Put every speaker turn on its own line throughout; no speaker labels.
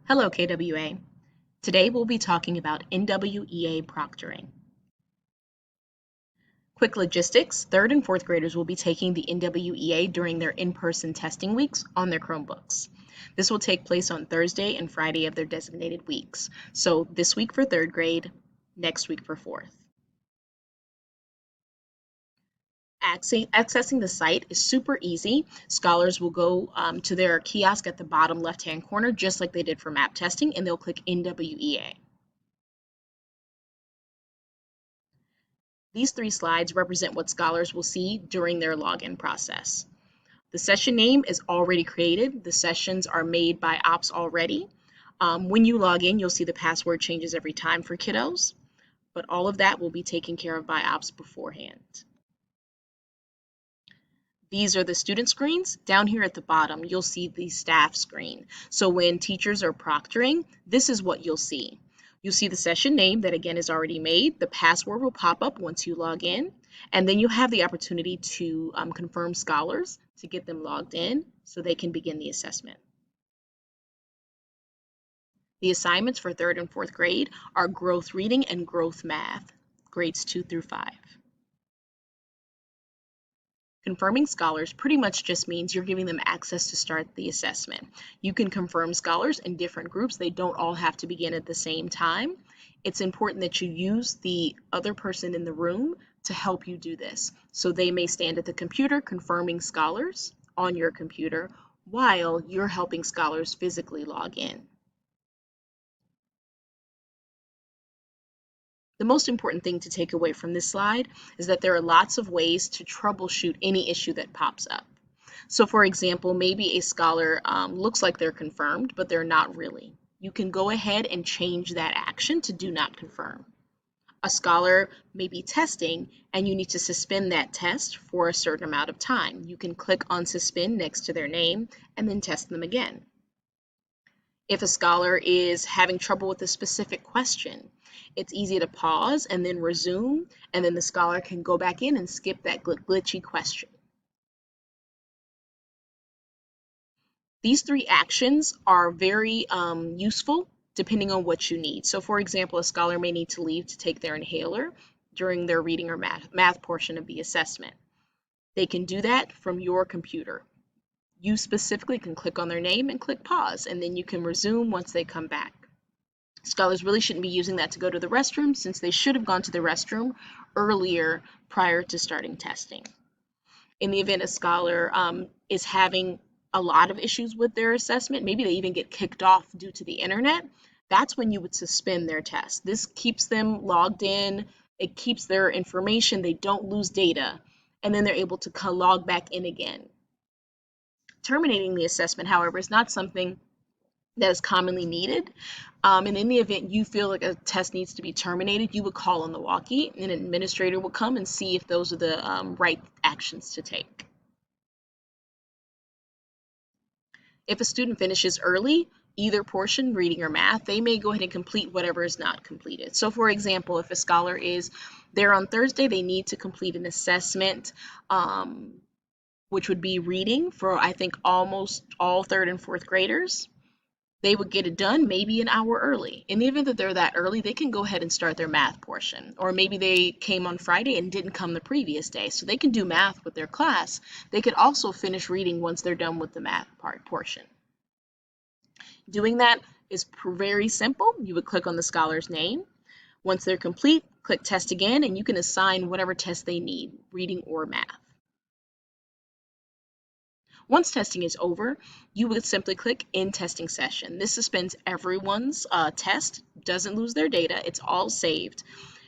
Hello, KWA. Today we'll be talking about NWEA proctoring. Quick logistics, third and fourth graders will be taking the NWEA during their in-person testing weeks on their Chromebooks. This will take place on Thursday and Friday of their designated weeks. So this week for third grade, next week for fourth. Accessing the site is super easy. Scholars will go to their kiosk at the bottom left-hand corner, just like they did for map testing, and they'll click NWEA. These three slides represent what scholars will see during their login process. The session name is already created. The sessions are made by ops already. When you log in, you'll see the password changes every time for kiddos, but all of that will be taken care of by ops beforehand. These are the student screens. Down here at the bottom, you'll see the staff screen. So when teachers are proctoring, this is what you'll see. You'll see the session name that again is already made. The password will pop up once you log in, and then you have the opportunity to confirm scholars to get them logged in so they can begin the assessment. The assignments for third and fourth grade are growth reading and growth math, grades 2 through 5. Confirming scholars pretty much just means you're giving them access to start the assessment. You can confirm scholars in different groups. They don't all have to begin at the same time. It's important that you use the other person in the room to help you do this. So they may stand at the computer confirming scholars on your computer while you're helping scholars physically log in. The most important thing to take away from this slide is that there are lots of ways to troubleshoot any issue that pops up. So for example, maybe a scholar looks like they're confirmed, but they're not really. You can go ahead and change that action to do not confirm. A scholar may be testing and you need to suspend that test for a certain amount of time. You can click on suspend next to their name and then test them again. If a scholar is having trouble with a specific question, it's easy to pause and then resume, and then the scholar can go back in and skip that glitchy question. These three actions are very useful depending on what you need. So for example, a scholar may need to leave to take their inhaler during their reading or math portion of the assessment. They can do that from your computer. You specifically can click on their name and click pause, and then you can resume once they come back. Scholars really shouldn't be using that to go to the restroom, since they should have gone to the restroom earlier prior to starting testing. In the event a scholar is having a lot of issues with their assessment, maybe they even get kicked off due to the internet, that's when you would suspend their test. This keeps them logged in, it keeps their information, they don't lose data, and then they're able to log back in again. Terminating the assessment, however, is not something that is commonly needed. And in the event you feel like a test needs to be terminated, you would call on the walkie, and an administrator will come and see if those are the right actions to take. If a student finishes early, either portion, reading or math, they may go ahead and complete whatever is not completed. So for example, if a scholar is there on Thursday, they need to complete an assessment, which would be reading for, I think, almost all third and fourth graders. They would get it done maybe an hour early. In the event that they're that early, they can go ahead and start their math portion. Or maybe they came on Friday and didn't come the previous day, so they can do math with their class. They could also finish reading once they're done with the math portion. Doing that is very simple. You would click on the scholar's name. Once they're complete, click test again, and you can assign whatever test they need, reading or math. Once testing is over, you would simply click End Testing Session. This suspends everyone's test, doesn't lose their data, it's all saved,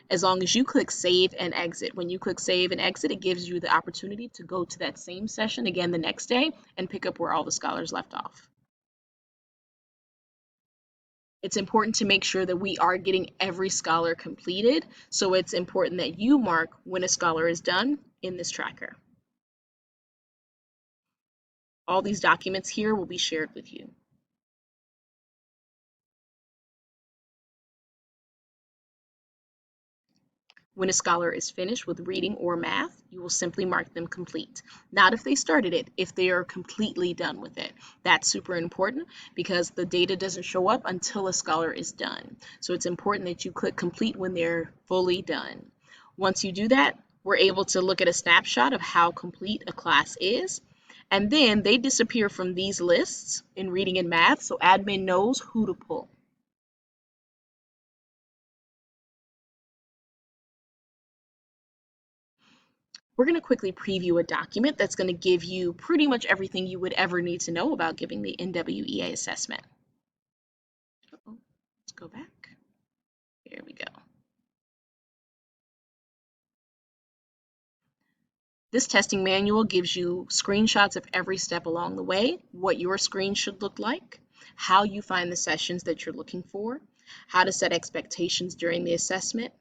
as long as you click Save and Exit. When you click Save and Exit, it gives you the opportunity to go to that same session again the next day and pick up where all the scholars left off. It's important to make sure that we are getting every scholar completed, so it's important that you mark when a scholar is done in this tracker. All these documents here will be shared with you. When a scholar is finished with reading or math, you will simply mark them complete. Not if they started it, if they are completely done with it. That's super important because the data doesn't show up until a scholar is done. So it's important that you click complete when they're fully done. Once you do that, we're able to look at a snapshot of how complete a class is. And then they disappear from these lists in reading and math, so admin knows who to pull. We're going to quickly preview a document that's going to give you pretty much everything you would ever need to know about giving the NWEA assessment. Let's go back. Here we go. This testing manual gives you screenshots of every step along the way, what your screen should look like, how you find the sessions that you're looking for, how to set expectations during the assessment,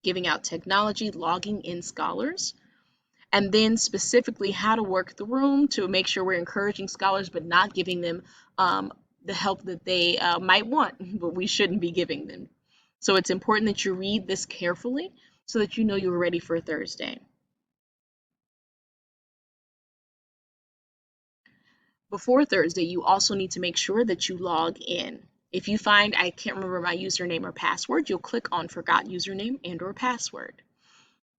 giving out technology, logging in scholars, and then specifically how to work the room to make sure we're encouraging scholars but not giving them the help that they might want, but we shouldn't be giving them. So it's important that you read this carefully so that you know you're ready for Thursday. Before Thursday, you also need to make sure that you log in. If you find I can't remember my username or password, you'll click on Forgot Username and or Password.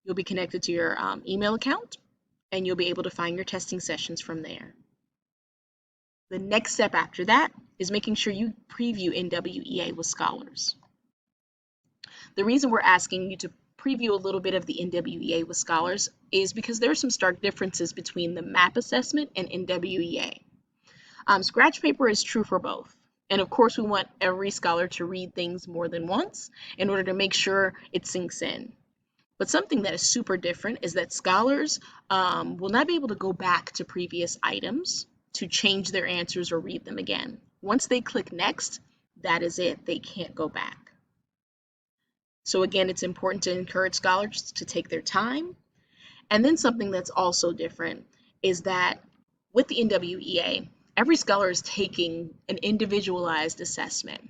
You'll be connected to your email account, and you'll be able to find your testing sessions from there. The next step after that is making sure you preview NWEA with scholars. The reason we're asking you to preview a little bit of the NWEA with scholars is because there are some stark differences between the MAP assessment and NWEA. Scratch paper is true for both. And of course, we want every scholar to read things more than once in order to make sure it sinks in. But something that is super different is that scholars will not be able to go back to previous items to change their answers or read them again. Once they click next, that is it. They can't go back. So again, it's important to encourage scholars to take their time. And then something that's also different is that with the NWEA, every scholar is taking an individualized assessment.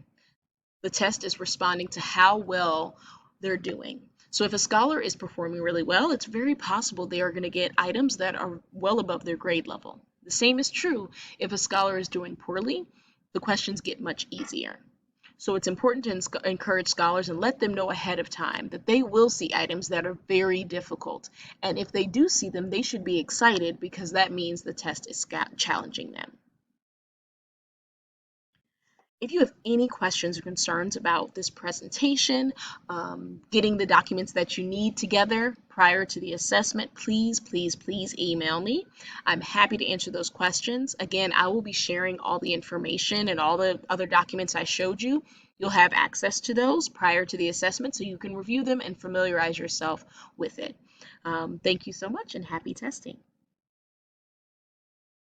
The test is responding to how well they're doing. So if a scholar is performing really well, it's very possible they are going to get items that are well above their grade level. The same is true if a scholar is doing poorly, the questions get much easier. So it's important to encourage scholars and let them know ahead of time that they will see items that are very difficult. And if they do see them, they should be excited because that means the test is challenging them. If you have any questions or concerns about this presentation, getting the documents that you need together prior to the assessment, please email me. I'm happy to answer those questions. Again, I will be sharing all the information and all the other documents I showed you. You'll have access to those prior to the assessment so you can review them and familiarize yourself with it. Thank you so much and happy testing.